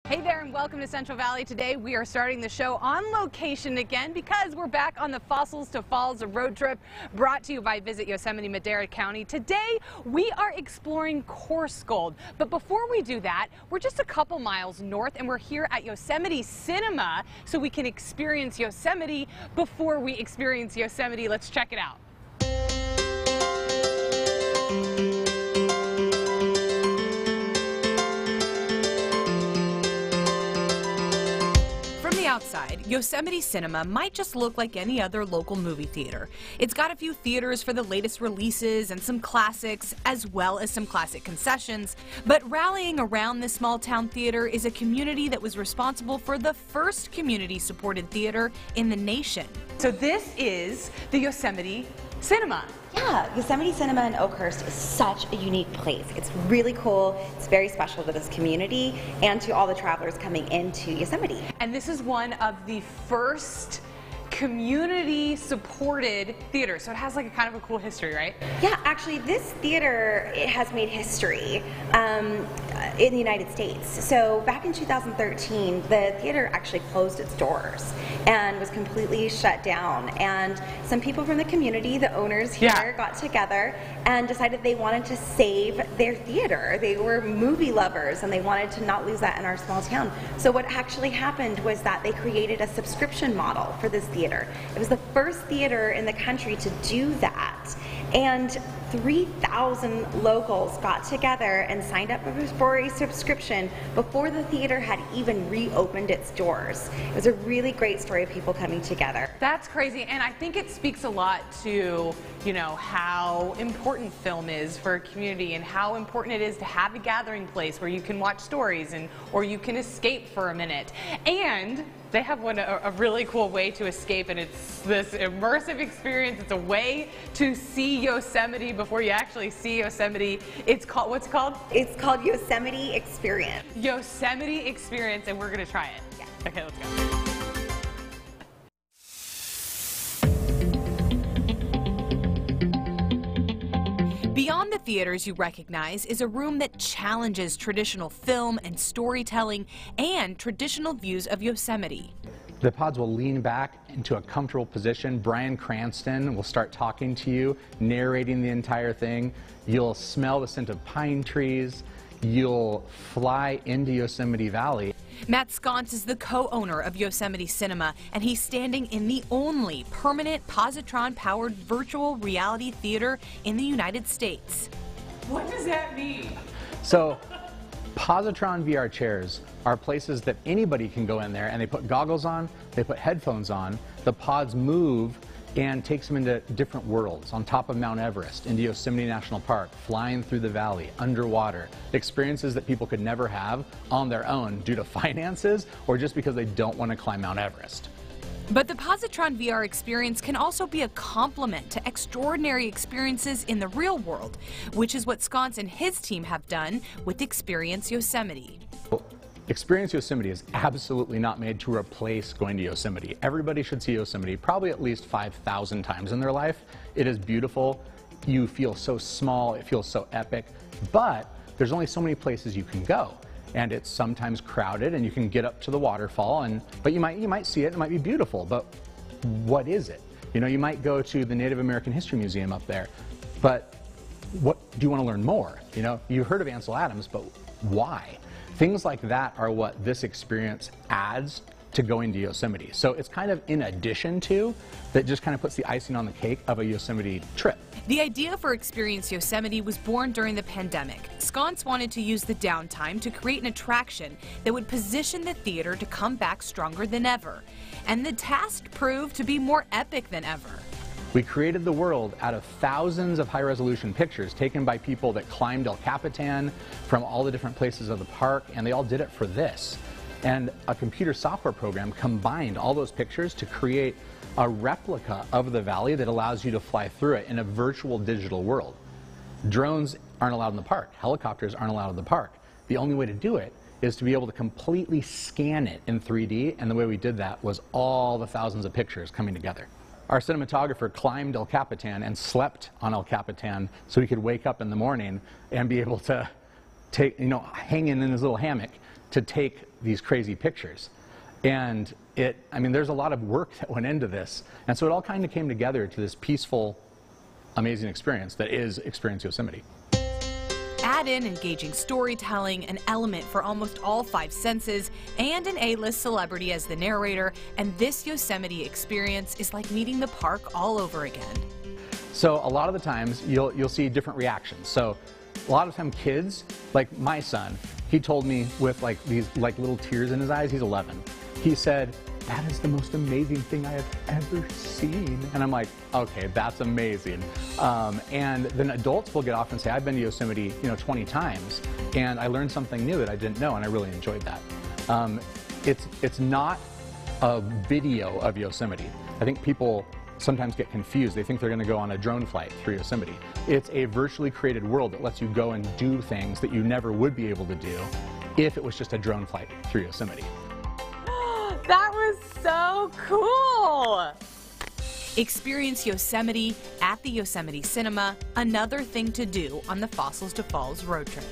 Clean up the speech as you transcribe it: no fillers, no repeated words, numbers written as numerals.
Hey there and welcome to Central Valley. Today we are starting the show on location again because we're back on the Fossils to Falls road trip brought to you by Visit Yosemite Madera County. Today we are exploring coarse gold, but before we do that, we're just a couple miles north and we're here at Yosemite Cinema so we can experience Yosemite before we experience Yosemite. Let's check it out. Outside, Yosemite Cinema might just look like any other local movie theater. It's got a few theaters for the latest releases and some classics, as well as some classic concessions. But rallying around this small town theater is a community that was responsible for the first community-supported theater in the nation. So this is the Yosemite Cinema. Yeah, Yosemite Cinema in Oakhurst is such a unique place. It's really cool. It's very special to this community and to all the travelers coming into Yosemite. And this is one of the first community-supported theaters, so it has like a kind of a cool history, right? Yeah, actually this theater, it has made history in the United States. So back in 2013, the theater actually closed its doors and was completely shut down. And some people from the community, the owners here, got together and decided they wanted to save their theater. They were movie lovers and they wanted to not lose that in our small town. So what actually happened was that they created a subscription model for this theater. It was the first theater in the country to do that. And 3,000 locals got together and signed up for a subscription before the theater had even reopened its doors. It was a really great story of people coming together. That's crazy, and I think it speaks a lot to, you know, how important film is for a community and how important it is to have a gathering place where you can watch stories or you can escape for a minute. And they have a really cool way to escape, and it's this immersive experience. It's a way to see Yosemite before you actually see Yosemite. It's called, what's it called? It's called Yosemite Experience. Yosemite Experience, and we're gonna try it. Yeah. Okay, let's go. Beyond the theaters you recognize is a room that challenges traditional film and storytelling and traditional views of Yosemite. The pods will lean back into a comfortable position. Bryan Cranston will start talking to you, narrating the entire thing. You'll smell the scent of pine trees. You'll fly into Yosemite Valley. Matt Sconce is the co-owner of Yosemite Cinema, and he's standing in the only permanent positron-powered virtual reality theater in the United States. What does that mean? So, positron VR chairs are places that anybody can go in there and they put goggles on, they put headphones on, the pods move and takes them into different worlds, on top of Mount Everest, into Yosemite National Park, flying through the valley, underwater, experiences that people could never have on their own due to finances or just because they don't want to climb Mount Everest. But the positron VR experience can also be a complement to extraordinary experiences in the real world, which is what Sconce and his team have done with Experience Yosemite. Experience Yosemite is absolutely not made to replace going to Yosemite. Everybody should see Yosemite probably at least 5,000 times in their life. It is beautiful. You feel so small. It feels so epic. But there's only so many places you can go. And it's sometimes crowded, and you can get up to the waterfall, but you might see it. It might be beautiful, but what is it? You know, you might go to the Native American History Museum up there, but what do you want to learn more? You know, you heard of Ansel Adams, but why? Things like that are what this experience adds to going to Yosemite. So it's kind of in addition to, that just kind of puts the icing on the cake of a Yosemite trip. The idea for Experience Yosemite was born during the pandemic. Sconce wanted to use the downtime to create an attraction that would position the theater to come back stronger than ever. And the task proved to be more epic than ever. We created the world out of thousands of high-resolution pictures taken by people that climbed El Capitan from all the different places of the park, and they all did it for this. And a computer software program combined all those pictures to create a replica of the valley that allows you to fly through it in a virtual digital world. Drones aren't allowed in the park. Helicopters aren't allowed in the park. The only way to do it is to be able to completely scan it in 3D, and the way we did that was all the thousands of pictures coming together. Our cinematographer climbed El Capitan and slept on El Capitan so he could wake up in the morning and be able to hang in his little hammock to take these crazy pictures. And I mean, there's a lot of work that went into this. And so it all kind of came together to this peaceful, amazing experience that is Experience Yosemite. Add in engaging storytelling, an element for almost all 5 senses, and an A-list celebrity as the narrator, and this Yosemite experience is like meeting the park all over again. So a lot of the times you'll see different reactions. So a lot of time kids, like my son, he told me with like these little tears in his eyes, he's 11. He said, "That is the most amazing thing I have ever seen." And I'm like, okay, that's amazing. And then adults will get off and say, "I've been to Yosemite, 20 times, and I learned something new that I didn't know, and I really enjoyed that." It's not a video of Yosemite. I think people sometimes get confused. They think they're going to go on a drone flight through Yosemite. It's a virtually created world that lets you go and do things that you never would be able to do if it was just a drone flight through Yosemite. That was so cool! Experience Yosemite at the Yosemite Cinema, another thing to do on the Fossils to Falls road trip.